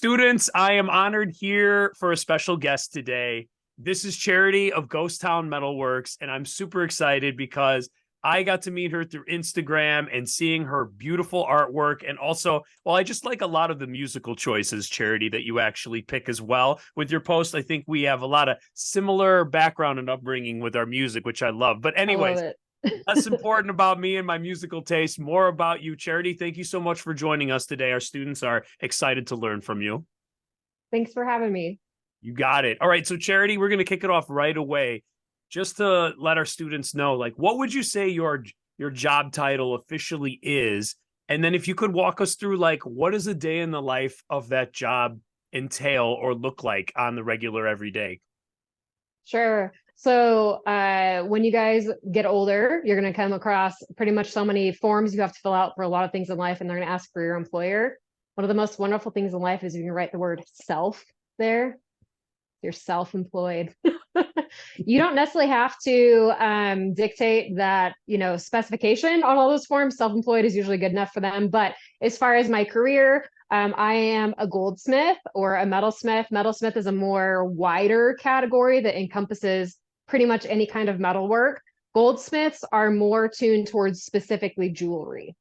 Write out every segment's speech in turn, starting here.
Students, I am honored here for a special guest today. This is Charity of Ghost Town Metalworks, and I'm super excited because I got to meet her through Instagram and seeing her beautiful artwork. And also, well, I just like a lot of the musical choices, Charity, that you actually pick as well with your post. I think we have a lot of similar background and upbringing with our music, which I love. But I love anyways, it. less important about me and my musical taste, more about you, Charity. Thank you so much for joining us today. Our students are excited to learn from you. Thanks for having me. You got it. All right. So, Charity, we're going to kick it off right away. Just to let our students know, like, what would you say your job title officially is? And then if you could walk us through, like, what does a day in the life of that job entail or look like on the regular every day? Sure. So when you guys get older, you're going to come across pretty much so many forms you have to fill out for a lot of things in life, and they're going to ask for your employer. One of the most wonderful things in life is you can write the word self there. You're self-employed. You don't necessarily have to dictate that, specification on all those forms. Self-employed is usually good enough for them. But as far as my career, I am a goldsmith or a metalsmith. Metalsmith is a more wider category that encompasses pretty much any kind of metalwork. Goldsmiths are more tuned towards specifically jewelry.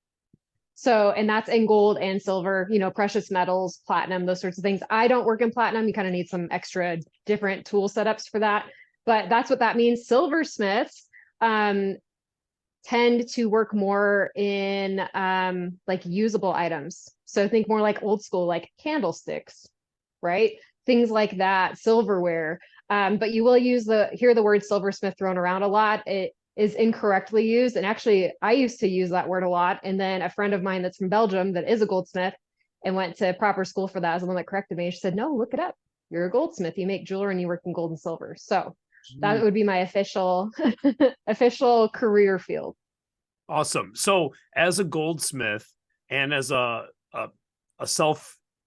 So, and that's in gold and silver, precious metals, platinum, those sorts of things. I don't work in platinum. You kind of need some extra different tool setups for that. But that's what that means. Silversmiths tend to work more in like usable items. So think more like old school, like candlesticks, right? Things like that, silverware. But you will hear the word silversmith thrown around a lot. It is incorrectly used. And actually, I used to use that word a lot. And then a friend of mine that's from Belgium that is a goldsmith and went to proper school for that is the one that corrected me. She said, no, look it up. You're a goldsmith. You make jewelry and you work in gold and silver. So that would be my official official career field. Awesome. So, as a goldsmith and as a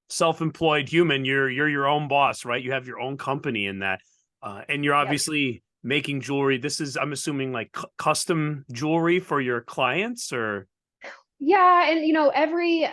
self-employed human, you're your own boss, right? You have your own company in that, and you're Yep. obviously making jewelry. This is, I'm assuming, like custom jewelry for your clients, or Yeah, and every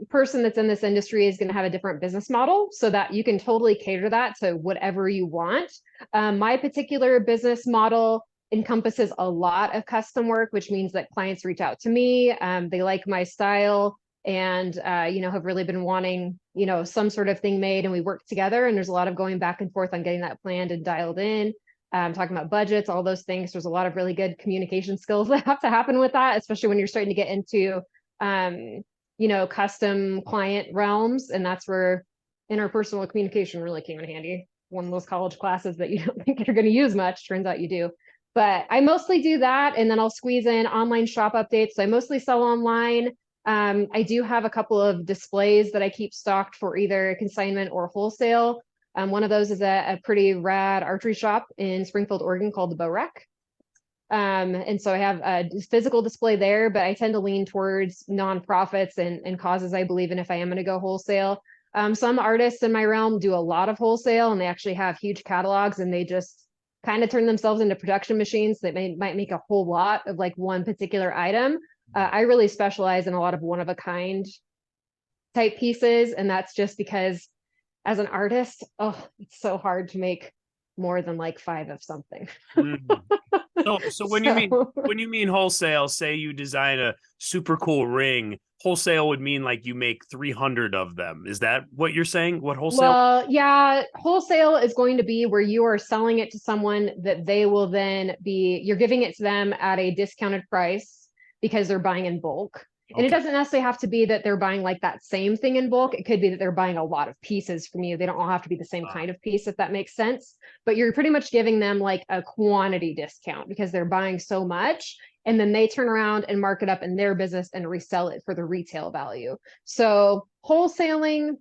person that's in this industry is going to have a different business model so that you can totally cater that to whatever you want. My particular business model encompasses a lot of custom work, which means that clients reach out to me. They like my style and have really been wanting, some sort of thing made, and we work together, and there's a lot of going back and forth on getting that planned and dialed in. Talking about budgets, all those things. There's a lot of really good communication skills that have to happen with that, especially when you're starting to get into, custom client realms. And that's where interpersonal communication really came in handy. One of those college classes that you don't think you're going to use much, turns out you do. But I mostly do that. And then I'll squeeze in online shop updates. So I mostly sell online. I do have a couple of displays that I keep stocked for either consignment or wholesale. One of those is a pretty rad archery shop in Springfield, Oregon called the Bow Rack. And so I have a physical display there, but I tend to lean towards nonprofits and causes I believe in if I am going to go wholesale. Some artists in my realm do a lot of wholesale and they actually have huge catalogs and they just kind of turn themselves into production machines that might make a whole lot of like one particular item. I really specialize in a lot of one of a kind type pieces. And that's just because as an artist, oh, it's so hard to make more than like 5 of something. mm. So when you mean So, when you mean wholesale, say you design a super cool ring, wholesale would mean like you make 300 of them. Is that what you're saying? What wholesale? well, yeah, wholesale is going to be where you are selling it to someone that they will then you're giving it to them at a discounted price because they're buying in bulk. And it Okay. doesn't necessarily have to be that they're buying like that same thing in bulk. It could be that they're buying a lot of pieces from you. They don't all have to be the same kind of piece, if that makes sense. But you're pretty much giving them like a quantity discount because they're buying so much. And then they turn around and mark it up in their business and resell it for the retail value. So wholesaling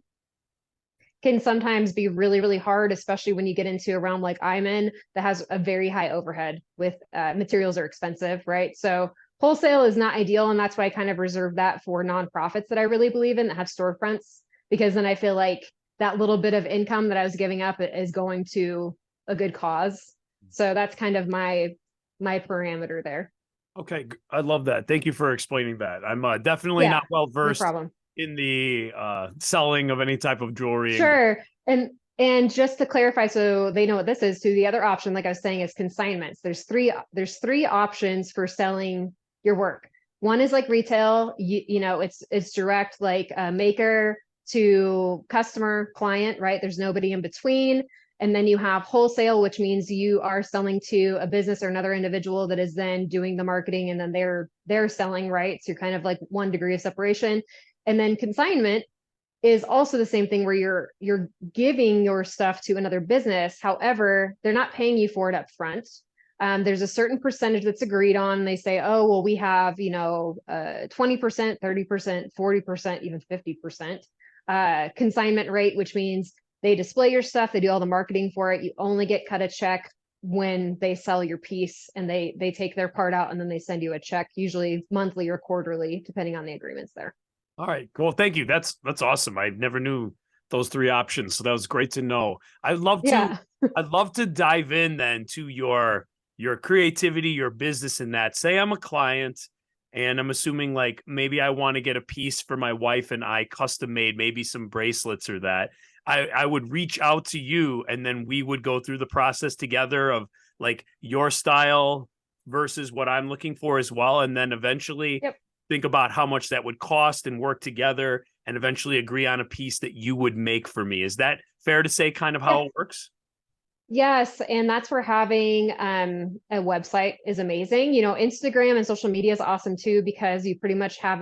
can sometimes be really, really hard, especially when you get into a realm like I'm in that has a very high overhead with materials are expensive, right? So wholesale is not ideal. And that's why I kind of reserve that for nonprofits that I really believe in that have storefronts, because then I feel like that little bit of income that I was giving up is going to a good cause. So that's kind of my parameter there. Okay, I love that. Thank you for explaining that. I'm definitely Yeah, not well no versed problem. in the selling of any type of jewelry. And Sure. And just to clarify, so they know what this is, too, the other option, like I was saying, is consignments. There's three options for selling your work. One is like retail, it's direct, like maker to customer, client, right? There's nobody in between. And then you have wholesale, which means you are selling to a business or another individual that is then doing the marketing, and then they're selling, right? So you're kind of like one degree of separation. And then consignment is also the same thing where you're giving your stuff to another business. However, they're not paying you for it up front. There's a certain percentage that's agreed on. They say, oh, well, we have, 20%, 30%, 40%, even 50% consignment rate, which means they display your stuff, they do all the marketing for it. You only get cut a check when they sell your piece, and they take their part out, and then they send you a check, usually monthly or quarterly, depending on the agreements there. all right, cool. Thank you. That's awesome. I never knew those three options. So that was great to know. Yeah. I'd love to dive in then to your creativity, your business in that. Say I'm a client and I'm assuming like maybe I want to get a piece for my wife and I custom made, maybe some bracelets or that. I would reach out to you and then we would go through the process together of like your style versus what I'm looking for as well. And then eventually Yep. think about how much that would cost and work together and eventually agree on a piece that you would make for me. Is that fair to say kind of how Yeah. it works? Yes, and that's where having a website is amazing. Instagram and social media is awesome too, because you pretty much have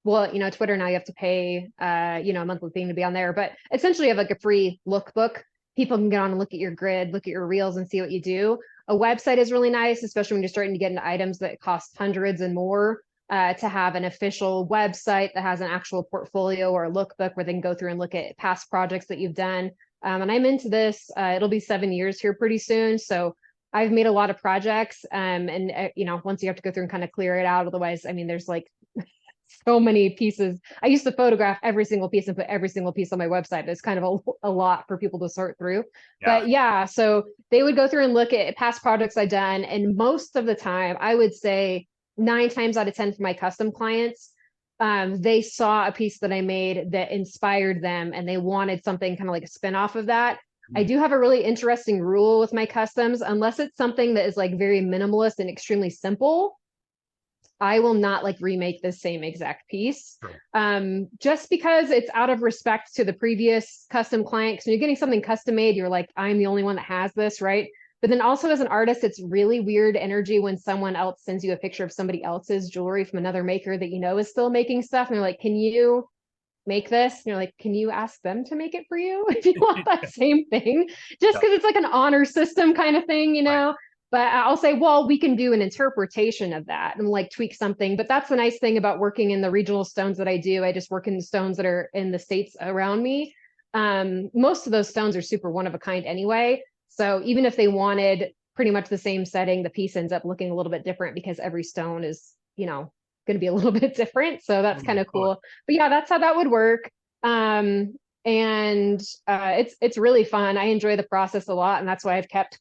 well, Twitter now you have to pay a monthly thing to be on there, but essentially you have like a free lookbook. People can get on and look at your grid, look at your reels, and see what you do. A website is really nice, especially when you're starting to get into items that cost hundreds and more. To have an official website that has an actual portfolio or a lookbook where they can go through and look at past projects that you've done. And I'm into this. It'll be 7 years here pretty soon. So I've made a lot of projects. And once you have to go through and kind of clear it out. Otherwise, I mean, there's like so many pieces. I used to photograph every single piece and put every single piece on my website. It's kind of a lot for people to sort through. Yeah. But yeah, so they would go through and look at past projects I've done. And most of the time, I would say 9 times out of 10 for my custom clients, they saw a piece that I made that inspired them and they wanted something kind of like a spin-off of that. I do have a really interesting rule with my customs. Unless it's something that is like very minimalist and extremely simple, I will not like remake the same exact piece. Sure. Just because it's out of respect to the previous custom client. Because when you're getting something custom made, you're like, I'm the only one that has this, right? But then also as an artist, it's really weird energy when someone else sends you a picture of somebody else's jewelry from another maker that you know is still making stuff. And they're like, can you make this? And you're like, can you ask them to make it for you if you want that same thing? Just because it's like an honor system kind of thing, Right. But I'll say, well, we can do an interpretation of that and like tweak something. But that's the nice thing about working in the regional stones that I do. I just work in the stones that are in the states around me. Most of those stones are super one of a kind anyway. So even if they wanted pretty much the same setting, the piece ends up looking a little bit different because every stone is, going to be a little bit different. So that's kind of cool. But yeah, that's how that would work. And it's really fun. I enjoy the process a lot, and that's why I've kept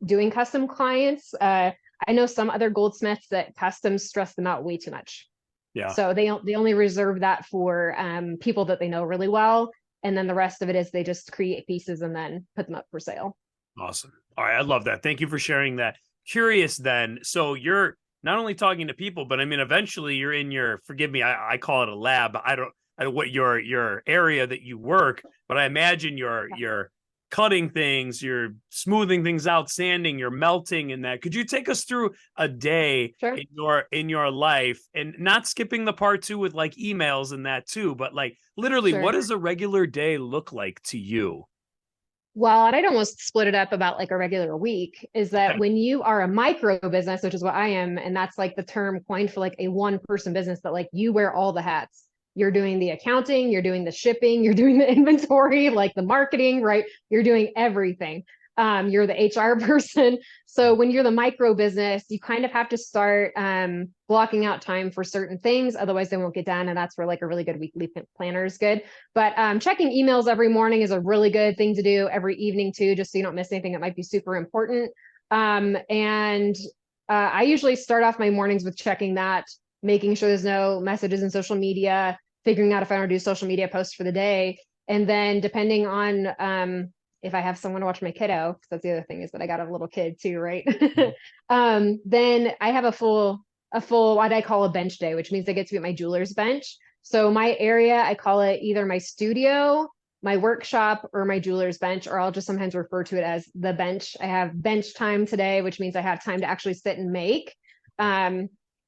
doing custom clients. I know some other goldsmiths that customs stress them out way too much. Yeah. So they only reserve that for people that they know really well. And then the rest of it is they just create pieces and then put them up for sale. Awesome. All right. I love that. Thank you for sharing that. Curious then. So you're not only talking to people, but I mean, eventually you're in your, forgive me, I call it a lab. I don't know what your area that you work, but I imagine you're cutting things, you're smoothing things out, sanding, you're melting in that. Could you take us through a day Sure. in your life, and not skipping the part too with like emails and that too, but like literally Sure. what does a regular day look like to you? Well, and I'd almost split it up about like a regular week, is that Okay. when you are a micro business, which is what I am, and that's like the term coined for like a one person business, that like you wear all the hats. You're doing the accounting, you're doing the shipping, you're doing the inventory, like the marketing, right? You're doing everything. You're the HR person. So when you're the micro business, you kind of have to start blocking out time for certain things. Otherwise, they won't get done. And that's where like a really good weekly planner is good. But checking emails every morning is a really good thing to do, every evening too, just so you don't miss anything that might be super important. And I usually start off my mornings with checking that, making sure there's no messages in social media, figuring out if I want to do social media posts for the day. And then depending on if I have someone to watch my kiddo, because that's the other thing is that I got a little kid too, right? Then I have a full what I call a bench day, which means I get to be at my jeweler's bench. So my area, I call it either my studio, my workshop, or my jeweler's bench, or I'll just sometimes refer to it as the bench. I have bench time today, which means I have time to actually sit and make.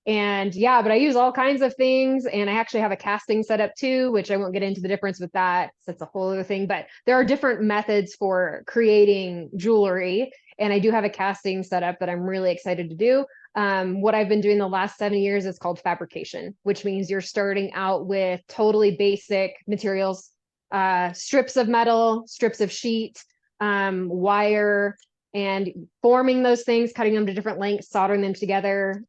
And yeah, but I use all kinds of things, and I actually have a casting set up too, which I won't get into the difference with that. So that's a whole other thing, but there are different methods for creating jewelry. And I do have a casting setup that I'm really excited to do. What I've been doing the last 7 years is called fabrication, which means you're starting out with totally basic materials, strips of metal, strips of sheet, wire, and forming those things, cutting them to different lengths, soldering them together,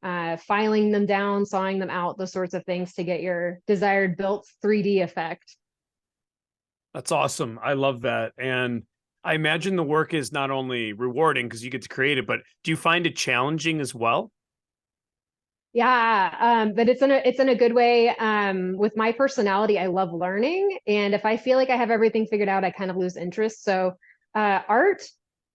filing them down, sawing them out, those sorts of things to get your desired built 3D effect. That's awesome. I love that. And I imagine the work is not only rewarding because you get to create it, but do you find it challenging as well? Yeah, but it's in a good way. With my personality, I love learning, and if I feel like I have everything figured out, I kind of lose interest. So, art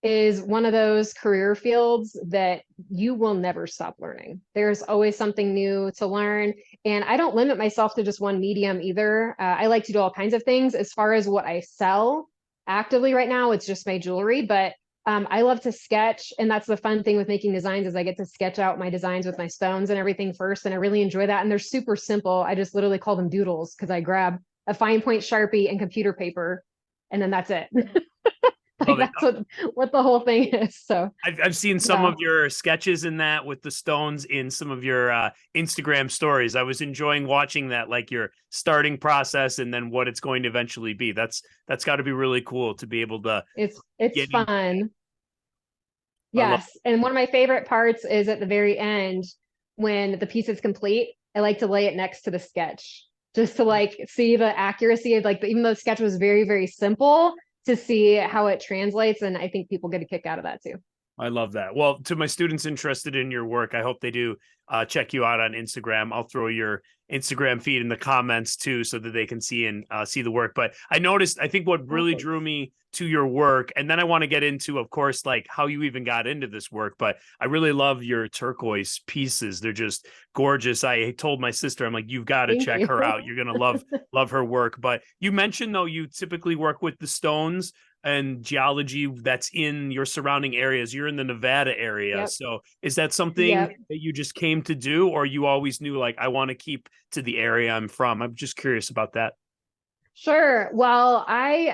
is one of those career fields that you will never stop learning. There's always something new to learn, and I don't limit myself to just one medium either. I like to do all kinds of things. As far as what I sell actively right now, it's just my jewelry, but I love to sketch, and that's the fun thing with making designs is I get to sketch out my designs with my stones and everything first, and I really enjoy that. And they're super simple. I just literally call them doodles because I grab a fine point Sharpie and computer paper, and then that's it. Like Love it. that's what the whole thing is. So I've seen some yeah, of your sketches in that with the stones in some of your Instagram stories. I was enjoying watching that, like your starting process and then what it's going to eventually be. That's got to be really cool to be able to it's get in. fun. I love. Yes, and one of my favorite parts is at the very end when the piece is complete. I like to lay it next to the sketch just to like see the accuracy of like even though the sketch was very, very simple to see how it translates. And I think people get a kick out of that too. I love that. Well, to my students interested in your work, I hope they do check you out on Instagram. I'll throw your Instagram feed in the comments too, so that they can see and see the work. But I noticed, I think what really drew me to your work, and then I want to get into, of course, like how you even got into this work. But I really love your turquoise pieces. They're just gorgeous. I told my sister, I'm like, you've got to Thank check you. her out. You're gonna love her work. But you mentioned though, you typically work with the stones and geology that's in your surrounding areas. You're in the Nevada area. Yep. So is that something Yep. that you just came to do, or you always knew like, I want to keep to the area I'm from? I'm just curious about that. Sure. Well, I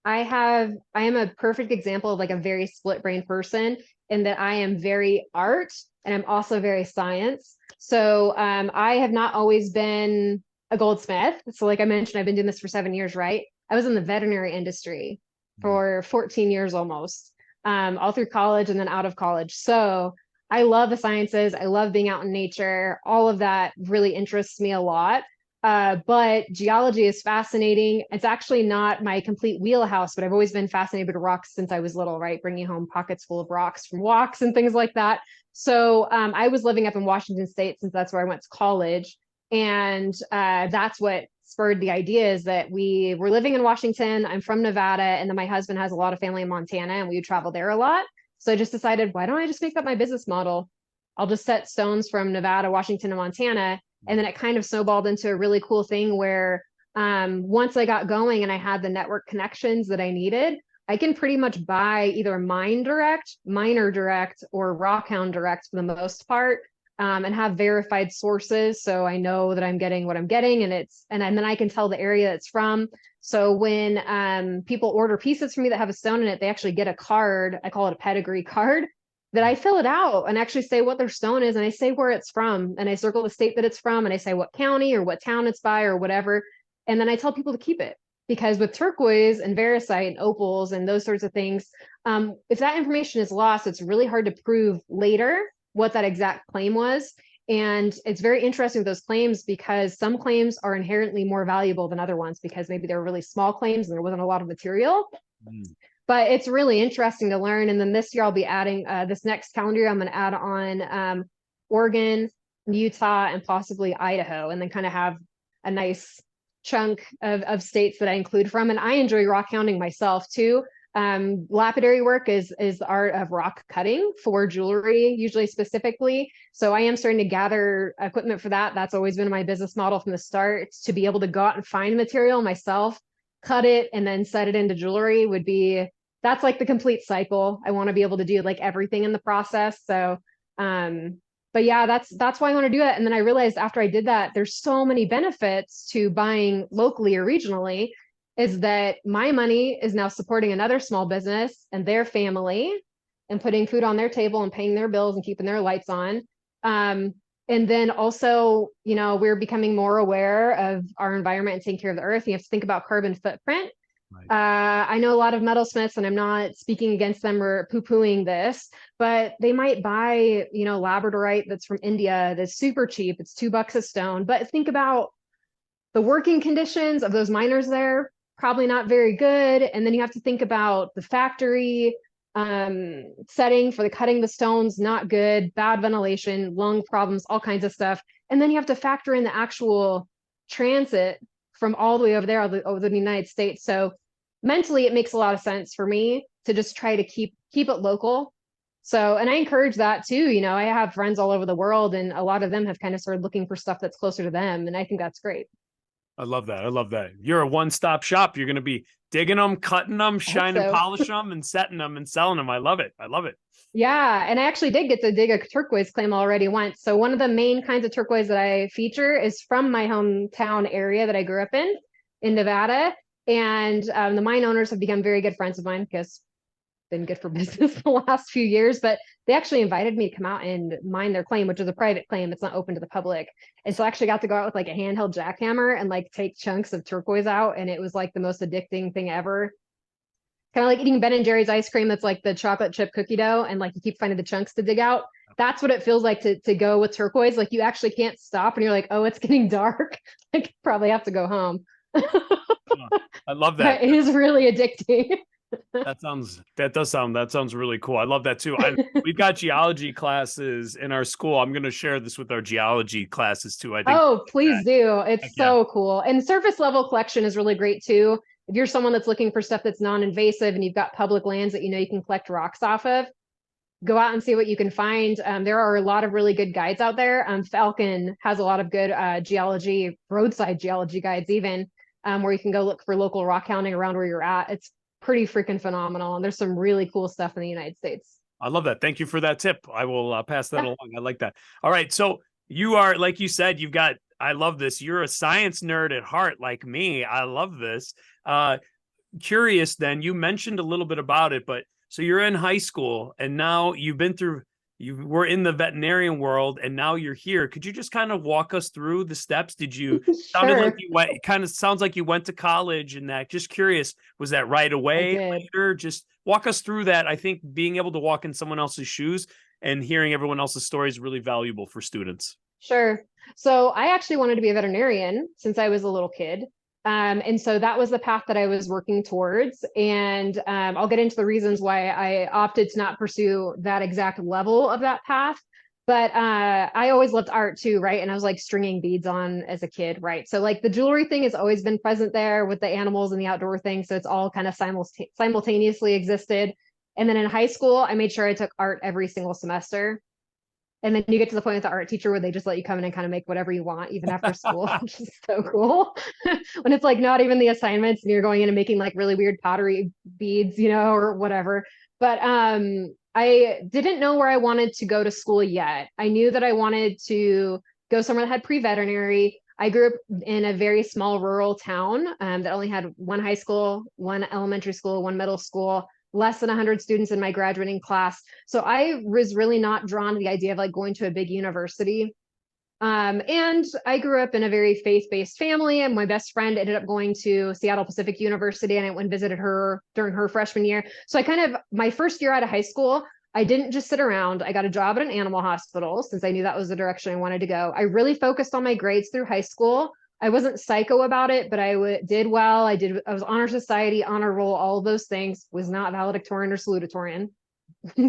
am a perfect example of like a very split brain person in that I am very art and I'm also very science. So I have not always been a goldsmith. So like I mentioned, I've been doing this for 7 years, right? I was in the veterinary industry for 14 years almost, all through college and then out of college. So I love the sciences. I love being out in nature. All of that really interests me a lot. But geology is fascinating. It's actually not my complete wheelhouse, but I've always been fascinated with rocks since I was little, right? Bringing home pockets full of rocks from walks and things like that. So I was living up in Washington State since that's where I went to college. And that's what spurred the idea is that we were living in Washington. I'm from Nevada, and then my husband has a lot of family in Montana, and we would travel there a lot. So I just decided, why don't I just make that my business model? I'll just set stones from Nevada, Washington, and Montana. And then it kind of snowballed into a really cool thing where once I got going and I had the network connections that I needed, I can pretty much buy either mine direct, miner direct, or rockhound direct for the most part, and have verified sources. So I know that I'm getting what I'm getting, and then I can tell the area it's from. So when people order pieces from me that have a stone in it, they actually get a card. I call it a pedigree card that I fill it out and actually say what their stone is, and I say where it's from, and I circle the state that it's from, and I say what county or what town it's by or whatever. And then I tell people to keep it, because with turquoise and variscite and opals and those sorts of things, if that information is lost, it's really hard to prove later what that exact claim was. And it's very interesting with those claims because some claims are inherently more valuable than other ones because maybe they're really small claims and there wasn't a lot of material. But it's really interesting to learn. And then this year I'll be adding, this next calendar year, I'm going to add on Oregon, Utah, and possibly Idaho, and then kind of have a nice chunk of states that I include from, and I enjoy rock hounding myself too. Lapidary work is the art of rock cutting for jewelry, usually specifically. So I am starting to gather equipment for that. That's always been my business model from the start. To be able to go out and find material myself, cut it, and then set it into jewelry would be, that's like the complete cycle. I want to be able to do like everything in the process. So but yeah, that's why I want to do it. And then I realized after I did that, there's so many benefits to buying locally or regionally, is that my money is now supporting another small business and their family and putting food on their table and paying their bills and keeping their lights on. And then also, you know, we're becoming more aware of our environment and taking care of the earth. You have to think about carbon footprint. Right. I know a lot of metalsmiths, and I'm not speaking against them or poo-pooing this, but they might buy, you know, labradorite that's from India that's super cheap. It's $2 a stone. But think about the working conditions of those miners there, probably not very good. And then you have to think about the factory setting for the cutting the stones, not good, bad ventilation, lung problems, all kinds of stuff. And then you have to factor in the actual transit from all the way over there, over the United States. So mentally, it makes a lot of sense for me to just try to keep it local. So, and I encourage that too. You know, I have friends all over the world, and a lot of them have kind of started looking for stuff that's closer to them. And I think that's great. I love that. I love that. You're a one-stop shop. You're going to be digging them, cutting them, shining, polish them, and setting them and selling them. I love it. I love it. Yeah. And I actually did get to dig a turquoise claim already once. So one of the main kinds of turquoise that I feature is from my hometown area that I grew up in Nevada. And the mine owners have become very good friends of mine because been good for business the last few years, but they actually invited me to come out and mine their claim, which is a private claim. It's not open to the public. And so I actually got to go out with like a handheld jackhammer and like take chunks of turquoise out. And it was like the most addicting thing ever. Kind of like eating Ben and Jerry's ice cream that's like the chocolate chip cookie dough, and like you keep finding the chunks to dig out. That's what it feels like to go with turquoise. Like you actually can't stop, and you're like, oh, it's getting dark. I probably have to go home. I love that. It is really addicting. That sounds really cool. I love that too. We've got geology classes in our school. I'm going to share this with our geology classes too. I think. Oh, please do. It's so cool. And surface level collection is really great too. If you're someone that's looking for stuff that's non-invasive and you've got public lands that you know you can collect rocks off of, go out and see what you can find. There are a lot of really good guides out there. Falcon has a lot of good geology, roadside geology guides even, where you can go look for local rock hounding around where you're at. It's pretty freaking phenomenal. And there's some really cool stuff in the United States. I love that. Thank you for that tip. I will pass that along. I like that. All right. So you are, like you said, I love this. You're a science nerd at heart, like me. I love this. Curious then, you mentioned a little bit about it, but so you're in high school and now you were in the veterinarian world and now you're here. Could you just kind of walk us through the steps? Did you sounds like you went to college and that. Just curious, was that right away? Later? Just walk us through that. I think being able to walk in someone else's shoes and hearing everyone else's story is really valuable for students. Sure. So I actually wanted to be a veterinarian since I was a little kid. And so that was the path that I was working towards. And I'll get into the reasons why I opted to not pursue that exact level of that path. But I always loved art too, right? And I was like stringing beads on as a kid, right? So like the jewelry thing has always been present there with the animals and the outdoor thing. So it's all kind of simultaneously existed. And then in high school, I made sure I took art every single semester. And then you get to the point with the art teacher where they just let you come in and kind of make whatever you want, even after school, which is so cool. When it's like not even the assignments and you're going in and making like really weird pottery beads, you know, or whatever. But I didn't know where I wanted to go to school yet. I knew that I wanted to go somewhere that had pre-veterinary. I grew up in a very small rural town that only had one high school, one elementary school, one middle school, less than 100 students in my graduating class. So I was really not drawn to the idea of like going to a big university. And I grew up in a very faith-based family, and my best friend ended up going to Seattle Pacific University, and I went and visited her during her freshman year. So my first year out of high school, I didn't just sit around. I got a job at an animal hospital since I knew that was the direction I wanted to go. I really focused on my grades through high school. I wasn't psycho about it, but I did well. I was honor society, honor roll, all of those things. Was not valedictorian or salutatorian,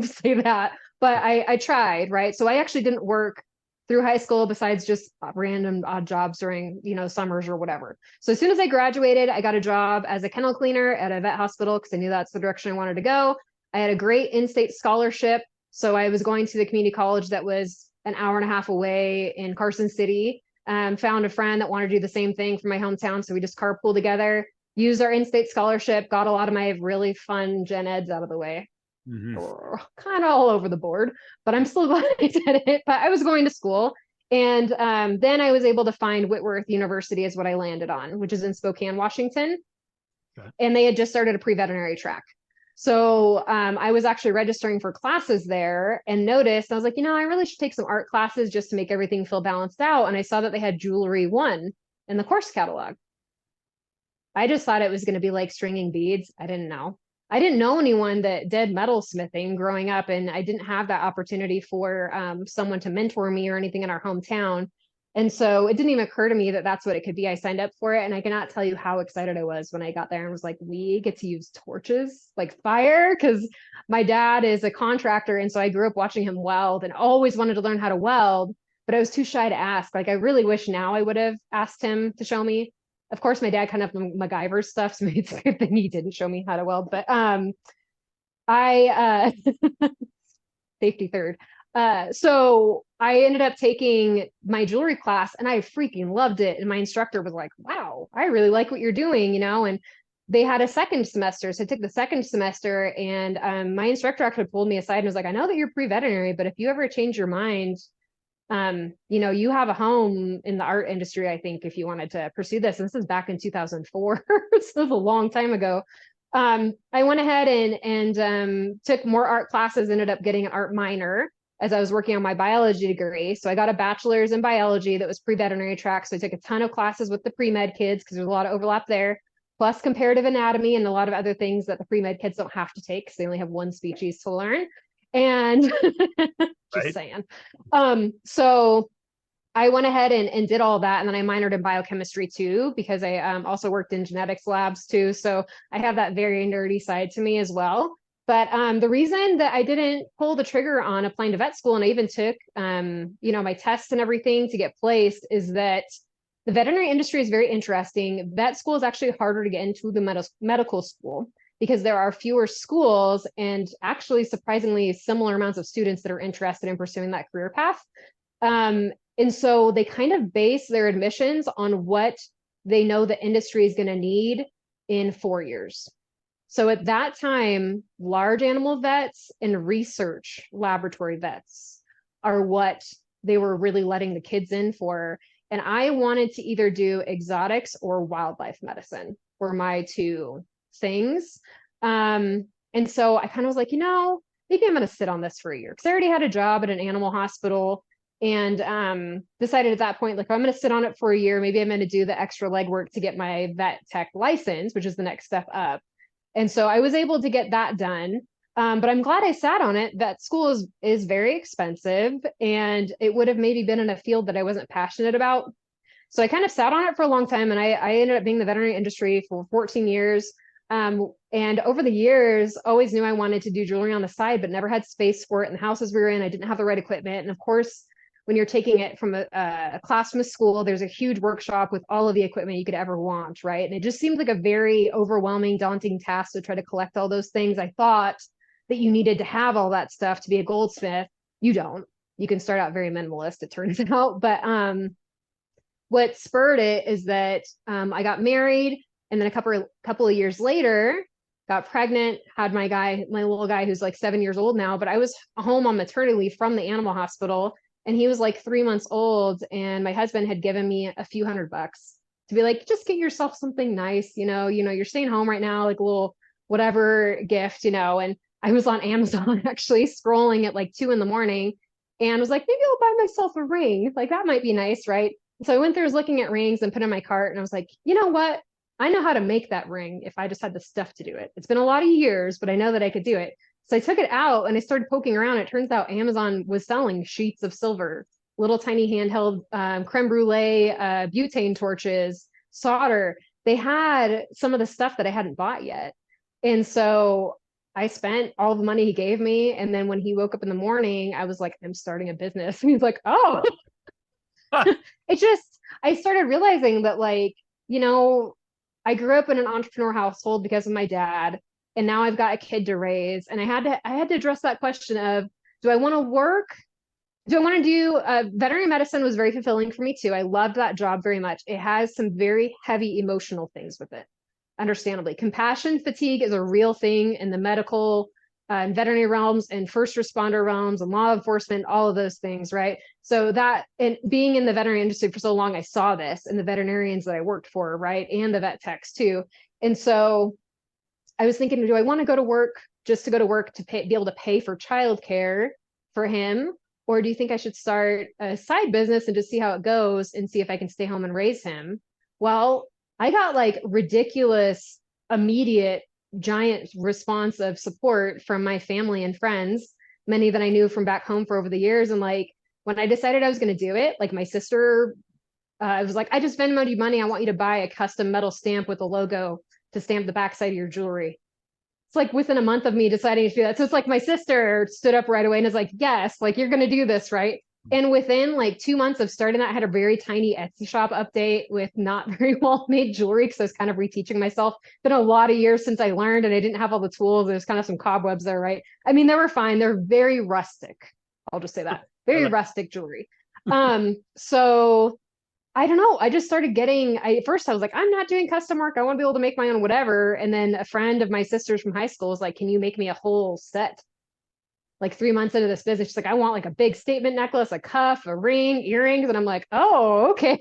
say that, but I tried, right? So I actually didn't work through high school besides just random odd jobs during, summers or whatever. So as soon as I graduated, I got a job as a kennel cleaner at a vet hospital because I knew that's the direction I wanted to go. I had a great in-state scholarship. So I was going to the community college that was an hour and a half away in Carson City. Found a friend that wanted to do the same thing for my hometown. So we just carpooled together, used our in-state scholarship, got a lot of my really fun gen eds out of the way. Kind of all over the board, but I'm still glad I did it. But I was going to school. And then I was able to find Whitworth University is what I landed on, which is in Spokane, Washington. Okay. And they had just started a pre-veterinary track. So I was actually registering for classes there and noticed, I was like, I really should take some art classes just to make everything feel balanced out. And I saw that they had Jewelry 1 in the course catalog. I just thought it was going to be like stringing beads. I didn't know anyone that did metalsmithing growing up, and I didn't have that opportunity for someone to mentor me or anything in our hometown. And so it didn't even occur to me that that's what it could be. I signed up for it, and I cannot tell you how excited I was when I got there and was like, we get to use torches, like fire, because my dad is a contractor. And so I grew up watching him weld and always wanted to learn how to weld, but I was too shy to ask. Like, I really wish now I would have asked him to show me. Of course, my dad kind of MacGyver stuff, so maybe it's a good thing he didn't show me how to weld. But I safety third. So I ended up taking my jewelry class, and I freaking loved it. And my instructor was like, "Wow, I really like what you're doing," And they had a second semester, so I took the second semester, and my instructor actually pulled me aside and was like, "I know that you're pre-veterinary, but if you ever change your mind." You have a home in the art industry, I think, if you wanted to pursue this. And this is back in 2004. This was a long time ago. I went ahead and took more art classes, ended up getting an art minor as I was working on my biology degree. So I got a bachelor's in biology that was pre-veterinary track. So I took a ton of classes with the pre-med kids because there's a lot of overlap there, plus comparative anatomy and a lot of other things that the pre-med kids don't have to take because they only have one species to learn. And just saying. So I went ahead and did all that. And then I minored in biochemistry too, because I also worked in genetics labs too. So I have that very nerdy side to me as well. But the reason that I didn't pull the trigger on applying to vet school, and I even took, my tests and everything to get placed, is that the veterinary industry is very interesting. Vet school is actually harder to get into the medical school, because there are fewer schools and actually surprisingly similar amounts of students that are interested in pursuing that career path. And so they kind of base their admissions on what they know the industry is going to need in 4 years. So at that time, large animal vets and research laboratory vets are what they were really letting the kids in for. And I wanted to either do exotics or wildlife medicine were my two things. And so I kind of was like, maybe I'm going to sit on this for a year, because I already had a job at an animal hospital, and decided at that point, like, I'm going to sit on it for a year. Maybe I'm going to do the extra legwork to get my vet tech license, which is the next step up. And so I was able to get that done. But I'm glad I sat on it. Vet school is very expensive, and it would have maybe been in a field that I wasn't passionate about. So I kind of sat on it for a long time, and I ended up being in the veterinary industry for 14 years. And over the years, always knew I wanted to do jewelry on the side, but never had space for it in the houses we were in. I didn't have the right equipment. And of course, when you're taking it from a class from a school, there's a huge workshop with all of the equipment you could ever want, right? And it just seemed like a very overwhelming, daunting task to try to collect all those things. I thought that you needed to have all that stuff to be a goldsmith. You don't. You can start out very minimalist, it turns out. But what spurred it is that I got married, and then a couple of years later, got pregnant, had my little guy who's like 7 years old now, but I was home on maternity leave from the animal hospital, and he was like 3 months old, and my husband had given me a few $100 to be like, just get yourself something nice, you're staying home right now, like a little whatever gift, and I was on Amazon actually scrolling at like 2 a.m. and was like, maybe I'll buy myself a ring. Like, that might be nice, right? So I went there, was looking at rings and put in my cart, and I was like, you know what? I know how to make that ring if I just had the stuff to do it. It's been a lot of years, but I know that I could do it. So I took it out and I started poking around. It turns out Amazon was selling sheets of silver, little tiny handheld creme brulee, butane torches, solder. They had some of the stuff that I hadn't bought yet. And so I spent all the money he gave me. And then when he woke up in the morning, I was like, I'm starting a business. And he's like, oh, It just, I started realizing that, like, you know, I grew up in an entrepreneur household because of my dad, and now I've got a kid to raise, and I had to address that question of, do I want to work? Do I want to do veterinary medicine was very fulfilling for me too. I loved that job very much. It has some very heavy emotional things with it, understandably. Compassion fatigue is a real thing in the medical and veterinary realms and first responder realms and law enforcement, all of those things, right? So that, and being in the veterinary industry for so long, I saw this in the veterinarians that I worked for, right? And the vet techs too. And so I was thinking, do I want to go to work just to go to work to be able to pay for childcare for him? Or do you think I should start a side business and just see how it goes and see if I can stay home and raise him? Well, I got like ridiculous, immediate, giant response of support from my family and friends, many that I knew from back home for over the years. And like when I decided I was going to do it, like my sister, I was like, I just Venmoed you money. I want you to buy a custom metal stamp with a logo to stamp the backside of your jewelry. It's like within a month of me deciding to do that. So it's like my sister stood up right away and is like, yes, like you're going to do this, right? And within like 2 months of starting that, I had a very tiny Etsy shop update with not very well made jewelry because I was kind of reteaching myself. Been a lot of years since I learned and I didn't have all the tools. There's kind of some cobwebs there, right? I mean, they were fine. They're very rustic. I'll just say that. Very rustic jewelry. So I don't know. I just started getting, at first I was like, I'm not doing custom work. I want to be able to make my own whatever. And then a friend of my sister's from high school was like, can you make me a whole set? Like 3 months into this business, she's like, I want like a big statement necklace, a cuff, a ring, earrings. And I'm like, oh, okay.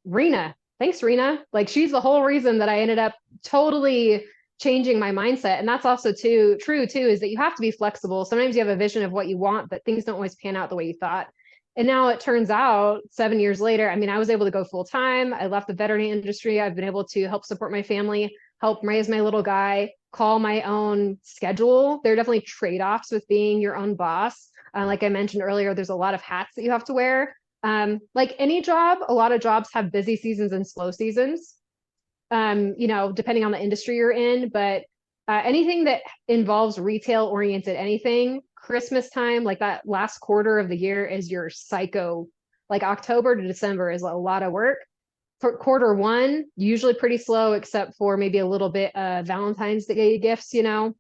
Rena. Thanks, Rena. Like she's the whole reason that I ended up totally changing my mindset. And that's also true too, is that you have to be flexible. Sometimes you have a vision of what you want, but things don't always pan out the way you thought. And now it turns out 7 years later, I mean, I was able to go full time. I left the veterinary industry. I've been able to help support my family, help raise my little guy, call my own schedule. There are definitely trade-offs with being your own boss. Like I mentioned earlier, there's a lot of hats that you have to wear. Like any job, a lot of jobs have busy seasons and slow seasons, depending on the industry you're in. But anything that involves retail oriented anything, Christmas time, like that last quarter of the year is your psycho, like October to December is a lot of work. For quarter one, usually pretty slow, except for maybe a little bit Valentine's Day gifts, and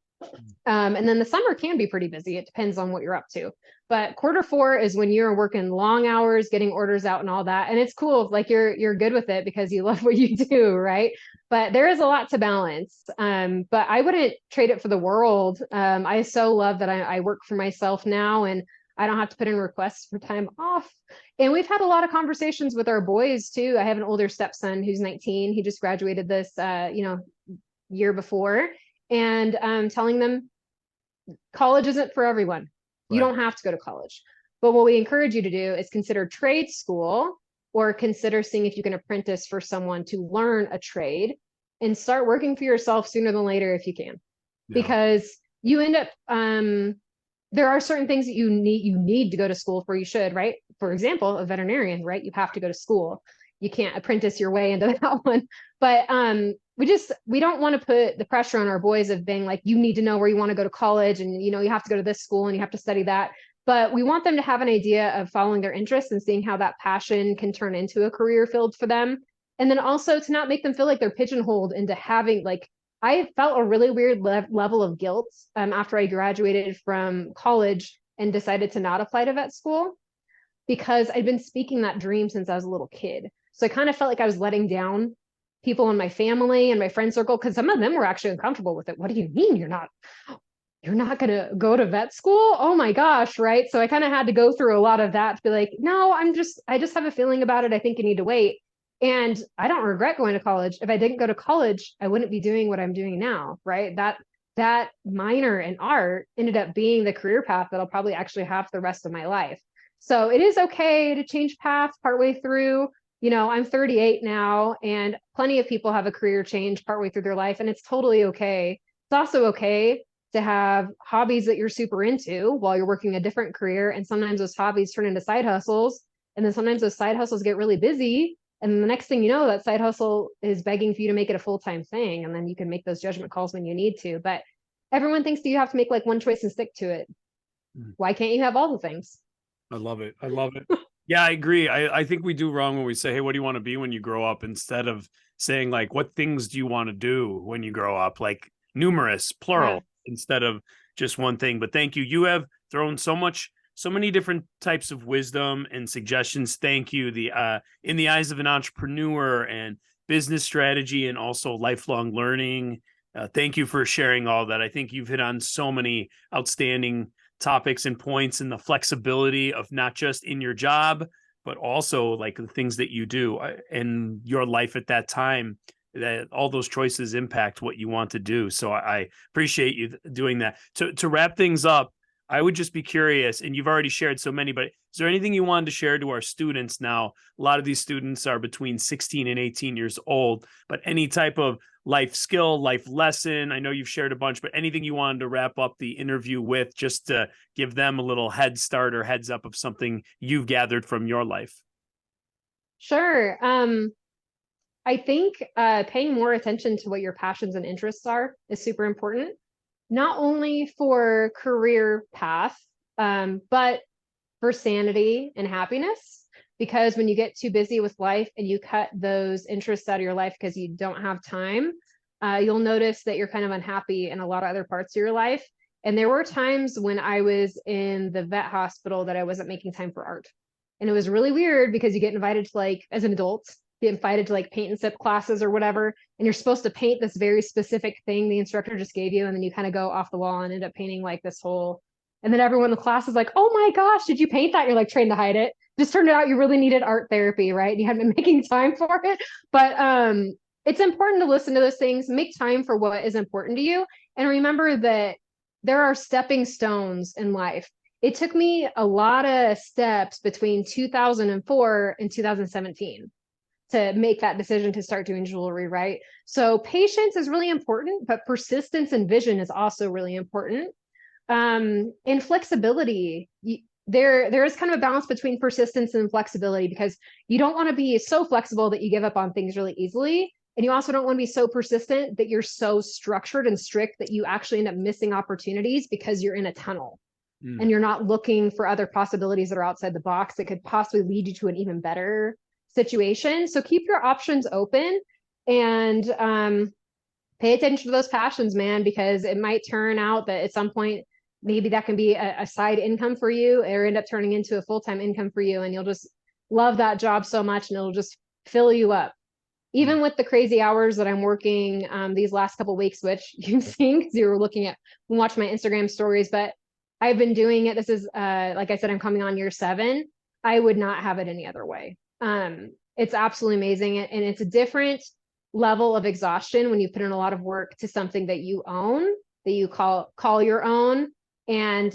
then the summer can be pretty busy. It depends on what you're up to. But quarter four is when you're working long hours, getting orders out and all that. And it's cool. Like you're good with it because you love what you do, right? But there is a lot to balance. But I wouldn't trade it for the world. I so love that I work for myself now and I don't have to put in requests for time off. And we've had a lot of conversations with our boys too. I have an older stepson who's 19. He just graduated this, year before, and telling them college isn't for everyone. You don't have to go to college. But what we encourage you to do is consider trade school or consider seeing if you can apprentice for someone to learn a trade and start working for yourself sooner than later if you can. Yeah. Because you end up there are certain things that you need to go to school for. You should, right? For example, a veterinarian, right? You have to go to school. You can't apprentice your way into that one. But we don't want to put the pressure on our boys of being like, you need to know where you want to go to college and you have to go to this school and you have to study that. But we want them to have an idea of following their interests and seeing how that passion can turn into a career field for them. And then also to not make them feel like they're pigeonholed into having like, I felt a really weird level of guilt after I graduated from college and decided to not apply to vet school because I'd been speaking that dream since I was a little kid. So I kind of felt like I was letting down people in my family and my friend circle because some of them were actually uncomfortable with it. What do you mean you're not going to go to vet school? Oh my gosh, right? So I kind of had to go through a lot of that to be like, no, I just have a feeling about it. I think you need to wait. And I don't regret going to college. If I didn't go to college, I wouldn't be doing what I'm doing now, right? That minor in art ended up being the career path that I'll probably actually have for the rest of my life. So it is okay to change paths partway through. I'm 38 now, and plenty of people have a career change partway through their life, and it's totally okay. It's also okay to have hobbies that you're super into while you're working a different career, and sometimes those hobbies turn into side hustles, and then sometimes those side hustles get really busy, and then the next thing you know, that side hustle is begging for you to make it a full-time thing, and then you can make those judgment calls when you need to. But everyone thinks that you have to make like one choice and stick to it. Why can't you have all the things? I love it. I love it. Yeah, I agree. I think we do wrong when we say, hey, what do you want to be when you grow up? Instead of saying, like, what things do you want to do when you grow up? Like numerous, Yeah. plural, instead of just one thing. But thank you. You have thrown so many different types of wisdom and suggestions. Thank you. The in the eyes of an entrepreneur and business strategy and also lifelong learning. Thank you for sharing all that. I think you've hit on so many outstanding topics and points, and the flexibility of not just in your job, but also like the things that you do in your life at that time, that all those choices impact what you want to do. So I appreciate you doing that. To wrap things up, I would just be curious, and you've already shared so many, but is there anything you wanted to share to our students now? A lot of these students are between 16 and 18 years old, but any type of life skill, life lesson, I know you've shared a bunch, but anything you wanted to wrap up the interview with, just to give them a little head start or heads up of something you've gathered from your life? Sure. I think paying more attention to what your passions and interests are is super important, not only for career path, but for sanity and happiness. Because when you get too busy with life and you cut those interests out of your life because you don't have time, you'll notice that you're kind of unhappy in a lot of other parts of your life. And there were times when I was in the vet hospital that I wasn't making time for art. And it was really weird because you get invited to, like, as an adult, get invited to like paint and sip classes or whatever, and you're supposed to paint this very specific thing the instructor just gave you, and then you kind of go off the wall and end up painting like this whole, and then everyone in the class is like, oh my gosh, did you paint that? You're like trying to hide it. Just turned out you really needed art therapy, right? You hadn't been making time for it. But it's important to listen to those things, make time for what is important to you, and remember that there are stepping stones in life. It took me a lot of steps between 2004 and 2017 to make that decision to start doing jewelry, right? So patience is really important, but persistence and vision is also really important. In flexibility, there is kind of a balance between persistence and flexibility, because you don't want to be so flexible that you give up on things really easily. And you also don't want to be so persistent that you're so structured and strict that you actually end up missing opportunities because you're in a tunnel and you're not looking for other possibilities that are outside the box that could possibly lead you to an even better situation. So keep your options open, and pay attention to those passions, man, because it might turn out that at some point, maybe that can be a side income for you, or end up turning into a full-time income for you. And you'll just love that job so much, and it'll just fill you up. Even with the crazy hours that I'm working these last couple of weeks, which you've seen because you were looking at, watching my Instagram stories, but I've been doing it. This is, like I said, I'm coming on year 7. I would not have it any other way. It's absolutely amazing. And it's a different level of exhaustion when you put in a lot of work to something that you own, that you call your own. And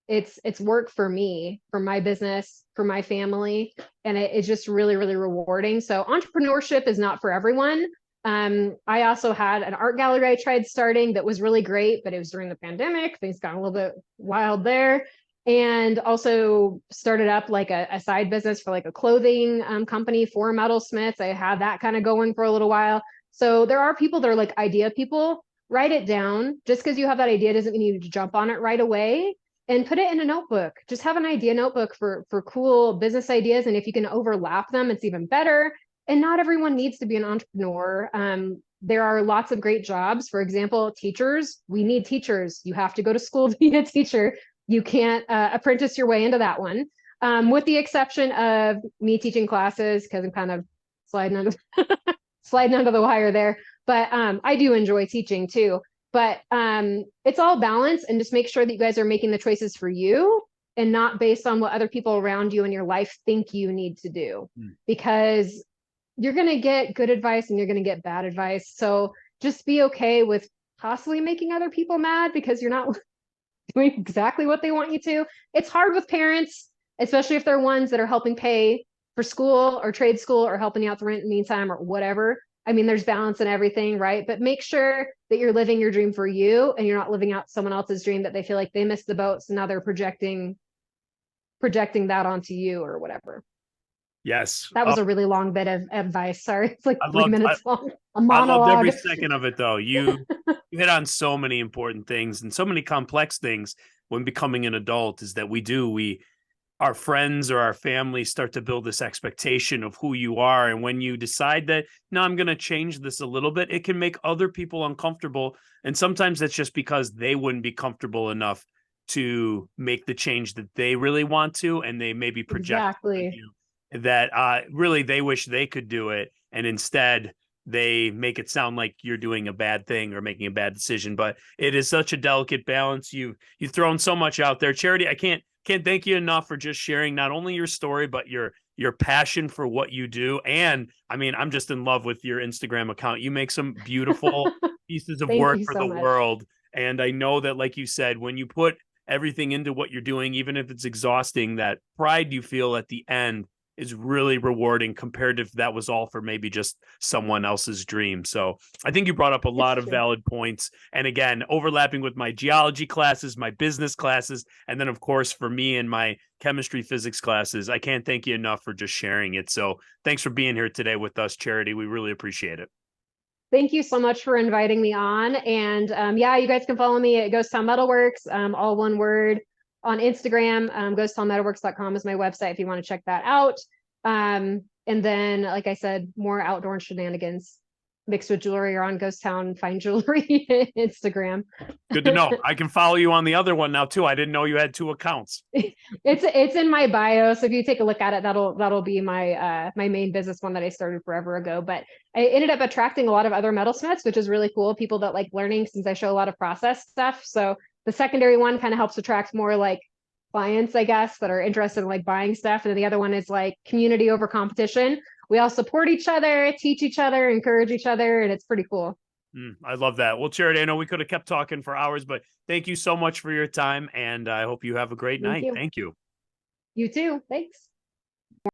it's work for me, for my business, for my family. And it's just really, really rewarding. So entrepreneurship is not for everyone. I also had an art gallery I tried starting that was really great, but it was during the pandemic. Things got a little bit wild there. And also started up like a side business for like a clothing company for metalsmiths. I had that kind of going for a little while. So there are people that are like idea people. Write it down. Just because you have that idea doesn't mean you need to jump on it right away. And put it in a notebook. Just have an idea notebook for cool business ideas. And if you can overlap them, it's even better. And not everyone needs to be an entrepreneur. There are lots of great jobs. For example, teachers. We need teachers. You have to go to school to be a teacher. You can't apprentice your way into that one, with the exception of me teaching classes, because I'm kind of sliding under sliding under the wire there. But I do enjoy teaching too. But it's all balance, and just make sure that you guys are making the choices for you and not based on what other people around you in your life think you need to do. Because you're going to get good advice and you're going to get bad advice. So just be okay with possibly making other people mad because you're not doing exactly what they want you to. It's hard with parents, especially if they're ones that are helping pay for school or trade school or helping you out the rent in the meantime or whatever. I mean, there's balance in everything, right? But make sure that you're living your dream for you and you're not living out someone else's dream that they feel like they missed the boat. So now they're projecting that onto you or whatever. Yes. That was a really long bit of advice. Sorry. It's like I 3 loved, minutes long. A I loved monologue. every second of it, though. You hit on so many important things and so many complex things when becoming an adult, is that we our friends or our family start to build this expectation of who you are. And when you decide that, no, I'm going to change this a little bit, it can make other people uncomfortable. And sometimes that's just because they wouldn't be comfortable enough to make the change that they really want to. And they maybe project on Exactly. you that really they wish they could do it. And instead, they make it sound like you're doing a bad thing or making a bad decision. But it is such a delicate balance. You've thrown so much out there. Charity, I can't thank you enough for just sharing not only your story, but your passion for what you do. And I mean, I'm just in love with your Instagram account. You make some beautiful pieces of Thank work you for so the much. world. And I know that, like you said, when you put everything into what you're doing, even if it's exhausting, that pride you feel at the end is really rewarding compared to if that was all for maybe just someone else's dream. So I think you brought up a It's lot of true. valid points. And again, overlapping with my geology classes, my business classes, and then of course for me and my chemistry physics classes. I can't thank you enough for just sharing it. So thanks for being here today with us, Charity. We really appreciate it. Thank you so much for inviting me on. And yeah, you guys can follow me at Ghost Town Metalworks, all one word on Instagram. Ghosttownmetalworks.com is my website if you want to check that out. And then, like I said, more outdoor shenanigans mixed with jewelry or on Ghost Town Fine Jewelry Instagram. Good to know. I can follow you on the other one now too. I didn't know you had two accounts. It's in my bio, so if you take a look at it, that'll be my main business one that I started forever ago. But I ended up attracting a lot of other metalsmiths, which is really cool. People that like learning, since I show a lot of process stuff. So the secondary one kind of helps attract more like clients, I guess, that are interested in like buying stuff. And then the other one is like community over competition. We all support each other, teach each other, encourage each other, and it's pretty cool. I love that. Well, Charity, I know we could have kept talking for hours, but thank you so much for your time. And I hope you have a great Thank night. you. Thank you. You too. Thanks.